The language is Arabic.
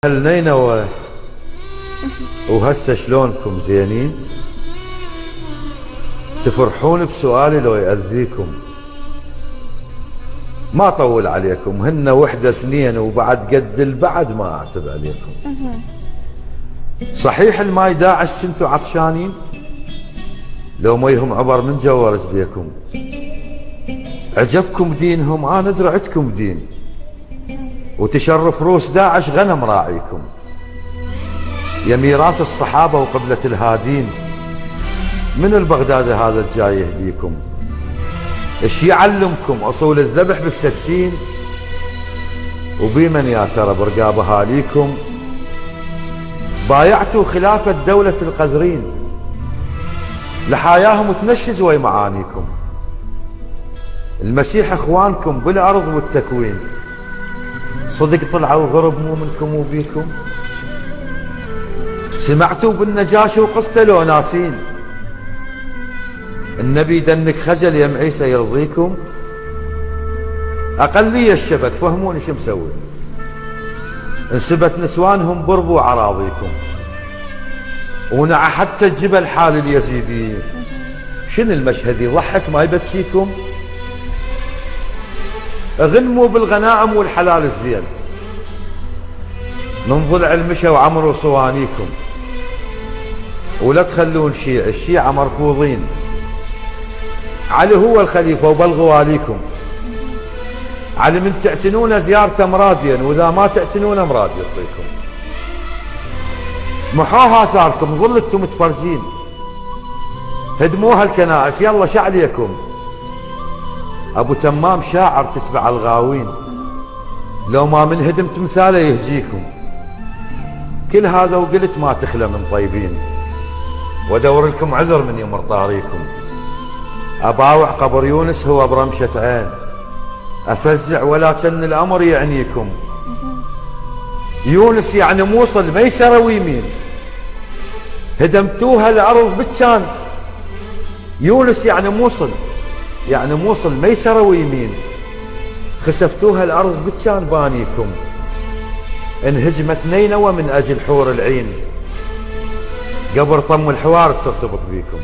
هل نينوى وهسه شلونكم؟ زينين؟ تفرحون بسؤالي لو يأذيكم؟ ما طول عليكم، هن وحدة اثنين وبعد قد البعد ما اعتب عليكم. صحيح الماي داعش كنتوا عطشانين؟ لو ميهم عبر من جوا رجليكم. عجبكم دينهم، انا درعتكم دين، وتشرف روس داعش غنم راعيكم. يا ميراث الصحابة وقبلة الهادين، من البغداد هذا الجاي يهديكم؟ ايش يعلمكم اصول الذبح بالسكين؟ وبمن يا ترى برقاب اهاليكم؟ بايعتوا خلافة دولة القذرين، لحاياهم تنشز وي معانيكم. المسيح اخوانكم بالارض والتكوين، صدق طلعوا غرب مو منكم وبيكم. سمعتوا بالنجاشي وقصته لو ناسين؟ النبي دنك خجل يم عيسى يرضيكم. اقلية الشبك فهموني شو مسوي، انسبت نسوانهم بربوا عراضيكم، ونعى حتى الجبل حال اليزيديين. شنو المشهد يضحك ما يبكيكم؟ غنموا بالغنائم والحلال الزين، من ضلع المشى وعمروا صوانيكم. ولا تخلون الشيعة مرفوضين، علي هو الخليفة وبالغواليكم. علي من تعتنون زيارته مراديا، واذا ما تعتنون مراد يعطيكم. محوها اثاركم، ظلتم متفرجين، هدموها الكنائس، يلا شعليكم. ابو تمام شاعر تتبع الغاوين، لو ما من هدم تمثاله يهجيكم. كل هذا وقلت ما تخلى من طيبين، وادور لكم عذر من يمر طاريكم. اباوع قبر يونس هو برمشة عين، افزع ولكن الامر يعنيكم. يونس يعني موصل ميسرة ويمين، هدمتوها الارض بتشان. يونس يعني موصل، يعني موصل ميسرة ويمين، خسفتوها الارض بتشان بانيكم. انهجمت نينوى من اجل حور العين، قبر طم الحوار ترتبط بيكم.